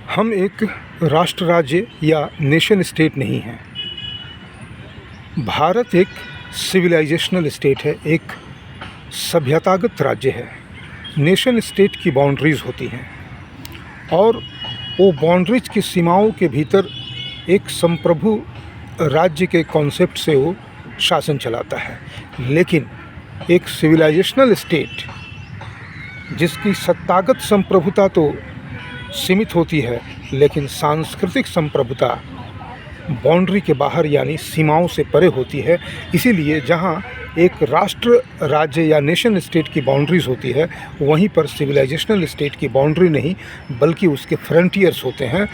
हम एक राष्ट्र राज्य या नेशन स्टेट नहीं हैं। भारत एक सिविलाइजेशनल स्टेट है, एक सभ्यतागत राज्य है। नेशन स्टेट की बाउंड्रीज़ होती हैं और वो बाउंड्रीज की सीमाओं के भीतर एक संप्रभु राज्य के कॉन्सेप्ट से वो शासन चलाता है। लेकिन एक सिविलाइजेशनल स्टेट जिसकी सत्तागत संप्रभुता तो सीमित होती है, लेकिन सांस्कृतिक संप्रभुता बाउंड्री के बाहर यानी सीमाओं से परे होती है। इसीलिए जहाँ एक राष्ट्र राज्य या नेशन स्टेट की बाउंड्रीज़ होती है, वहीं पर सिविलाइजेशनल स्टेट की बाउंड्री नहीं बल्कि उसके फ्रंटियर्स होते हैं।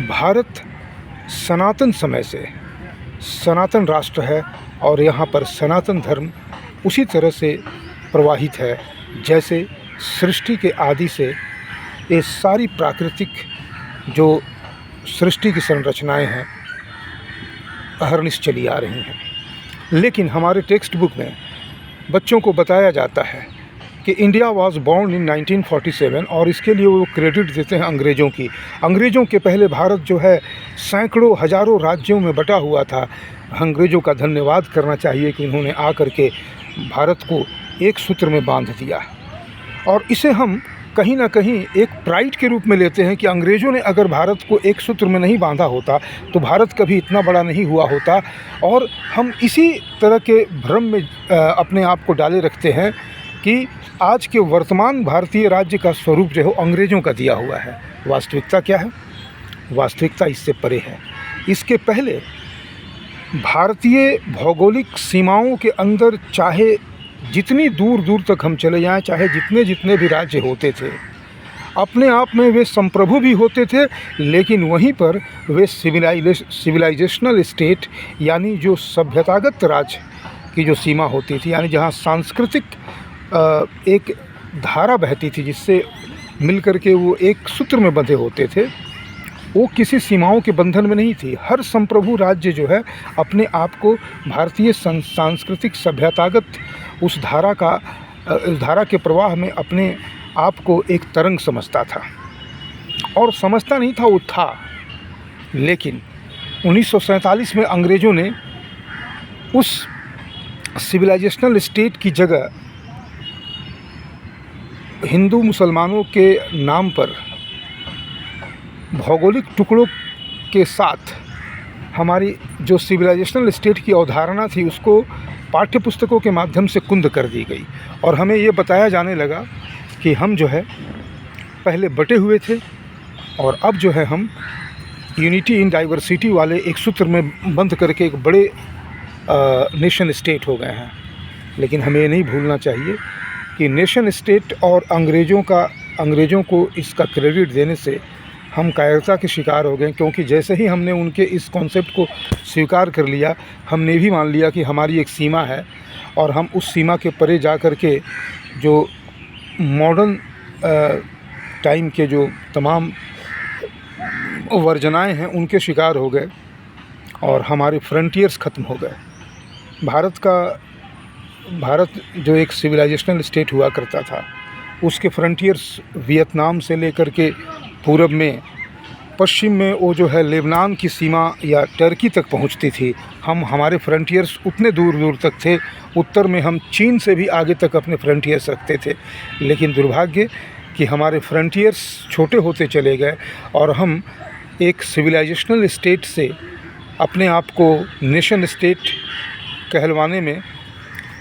भारत सनातन समय से सनातन राष्ट्र है और यहाँ पर सनातन धर्म उसी तरह से प्रवाहित है जैसे सृष्टि के आदि से ये सारी प्राकृतिक जो सृष्टि की संरचनाएं हैं अहर्निश चली आ रही हैं। लेकिन हमारे टेक्स्ट बुक में बच्चों को बताया जाता है कि इंडिया वाज बॉर्न इन 1947 और इसके लिए वो क्रेडिट देते हैं अंग्रेज़ों की। अंग्रेज़ों के पहले भारत जो है सैकड़ों हज़ारों राज्यों में बटा हुआ था। अंग्रेज़ों का धन्यवाद करना चाहिए कि उन्होंने आकर के भारत को एक सूत्र में बांध दिया। और इसे हम कहीं ना कहीं एक प्राइड के रूप में लेते हैं कि अंग्रेज़ों ने अगर भारत को एक सूत्र में नहीं बांधा होता तो भारत कभी इतना बड़ा नहीं हुआ होता। और हम इसी तरह के भ्रम में अपने आप को डाले रखते हैं कि आज के वर्तमान भारतीय राज्य का स्वरूप जो है अंग्रेज़ों का दिया हुआ है। वास्तविकता क्या है? वास्तविकता इससे परे है। इसके पहले भारतीय भौगोलिक सीमाओं के अंदर चाहे जितनी दूर दूर तक हम चले जाएं, चाहे जितने भी राज्य होते थे, अपने आप में वे संप्रभु भी होते थे, लेकिन वहीं पर वे सिविलाइजेशनल स्टेट यानी जो सभ्यतागत राज्य की जो सीमा होती थी, यानी जहाँ सांस्कृतिक एक धारा बहती थी जिससे मिलकर के वो एक सूत्र में बंधे होते थे, वो किसी सीमाओं के बंधन में नहीं थी। हर संप्रभु राज्य जो है अपने आप को भारतीय सांस्कृतिक सभ्यतागत उस धारा के प्रवाह में अपने आप को एक तरंग समझता था। और समझता नहीं था, वो था। लेकिन 1947 में अंग्रेज़ों ने उस सिविलाइजेशनल स्टेट की जगह हिंदू मुसलमानों के नाम पर भौगोलिक टुकड़ों के साथ हमारी जो सिविलाइजेशनल स्टेट की अवधारणा थी उसको पाठ्य पुस्तकों के माध्यम से कुंद कर दी गई। और हमें ये बताया जाने लगा कि हम जो है पहले बटे हुए थे और अब जो है हम यूनिटी इन डाइवर्सिटी वाले एक सूत्र में बंद करके एक बड़े नेशन स्टेट हो गए हैं। लेकिन हमें ये नहीं भूलना चाहिए कि नेशन स्टेट और अंग्रेज़ों को इसका क्रेडिट देने से हम कायरता के शिकार हो गए, क्योंकि जैसे ही हमने उनके इस कॉन्सेप्ट को स्वीकार कर लिया, हमने भी मान लिया कि हमारी एक सीमा है और हम उस सीमा के परे जा कर के जो मॉडर्न टाइम के जो तमाम वर्जनाएं हैं उनके शिकार हो गए और हमारे फ्रंटियर्स ख़त्म हो गए। भारत जो एक सिविलाइजेशनल स्टेट हुआ करता था उसके फ्रंटियर्स वियतनाम से लेकर के पूरब में, पश्चिम में वो जो है लेबनान की सीमा या टर्की तक पहुंचती थी। हमारे फ्रंटियर्स उतने दूर दूर तक थे। उत्तर में हम चीन से भी आगे तक अपने फ्रंटियर्स रखते थे। लेकिन दुर्भाग्य कि हमारे फ्रंटियर्स छोटे होते चले गए और हम एक सिविलाइजेशनल स्टेट से अपने आप को नेशन स्टेट कहलवाने में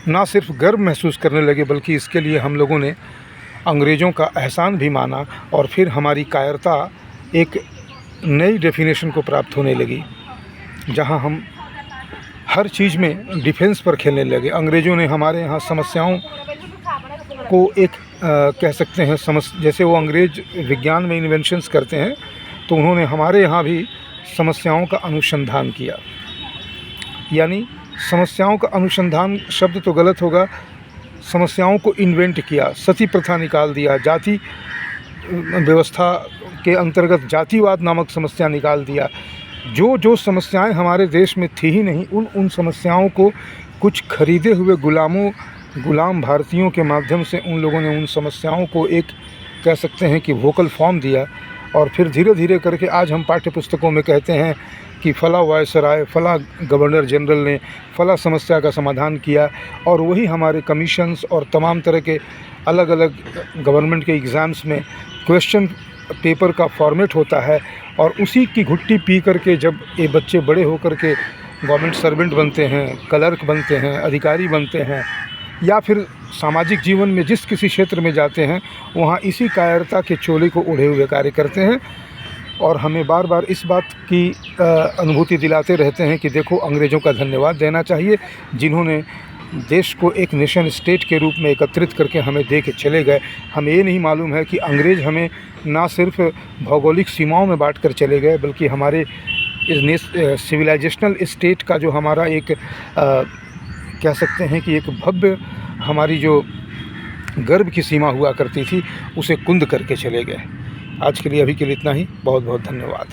ना सिर्फ गर्व महसूस करने लगे, बल्कि इसके लिए हम लोगों ने अंग्रेज़ों का एहसान भी माना और फिर हमारी कायरता एक नई डेफिनेशन को प्राप्त होने लगी, जहां हम हर चीज़ में डिफेंस पर खेलने लगे। अंग्रेज़ों ने हमारे यहाँ समस्याओं को एक कह सकते हैं जैसे वो अंग्रेज़ विज्ञान में इन्वेंशंस करते हैं, तो उन्होंने हमारे यहाँ भी समस्याओं का अनुसंधान किया। यानी समस्याओं का अनुसंधान शब्द तो गलत होगा, समस्याओं को इन्वेंट किया। सती प्रथा निकाल दिया, जाति व्यवस्था के अंतर्गत जातिवाद नामक समस्या निकाल दिया। जो समस्याएं हमारे देश में थी ही नहीं, उन समस्याओं को कुछ खरीदे हुए गुलाम भारतीयों के माध्यम से उन लोगों ने उन समस्याओं को एक कह सकते हैं कि वोकल फॉर्म दिया और फिर धीरे धीरे करके आज हम पाठ्य पुस्तकों में कहते हैं कि फला वायसराय, फला गवर्नर जनरल ने फला समस्या का समाधान किया, और वही हमारे कमीशंस और तमाम तरह के अलग अलग गवर्नमेंट के एग्ज़ाम्स में क्वेश्चन पेपर का फॉर्मेट होता है। और उसी की घुट्टी पी करके जब ये बच्चे बड़े होकर के गवर्नमेंट सर्वेंट बनते हैं, क्लर्क बनते हैं, अधिकारी बनते हैं, या फिर सामाजिक जीवन में जिस किसी क्षेत्र में जाते हैं, वहाँ इसी कायरता के चोले को ओढ़े हुए कार्य करते हैं। और हमें बार बार इस बात की अनुभूति दिलाते रहते हैं कि देखो, अंग्रेज़ों का धन्यवाद देना चाहिए जिन्होंने देश को एक नेशन स्टेट के रूप में एकत्रित करके हमें दे के चले गए। हमें ये नहीं मालूम है कि अंग्रेज़ हमें ना सिर्फ भौगोलिक सीमाओं में बांट कर चले गए, बल्कि हमारे इस सिविलाइजेशनल स्टेट का जो हमारा एक कह सकते हैं कि एक भव्य हमारी जो गर्व की सीमा हुआ करती थी, उसे कुंद करके चले गए। आज के लिए अभी के लिए इतना ही। बहुत बहुत धन्यवाद।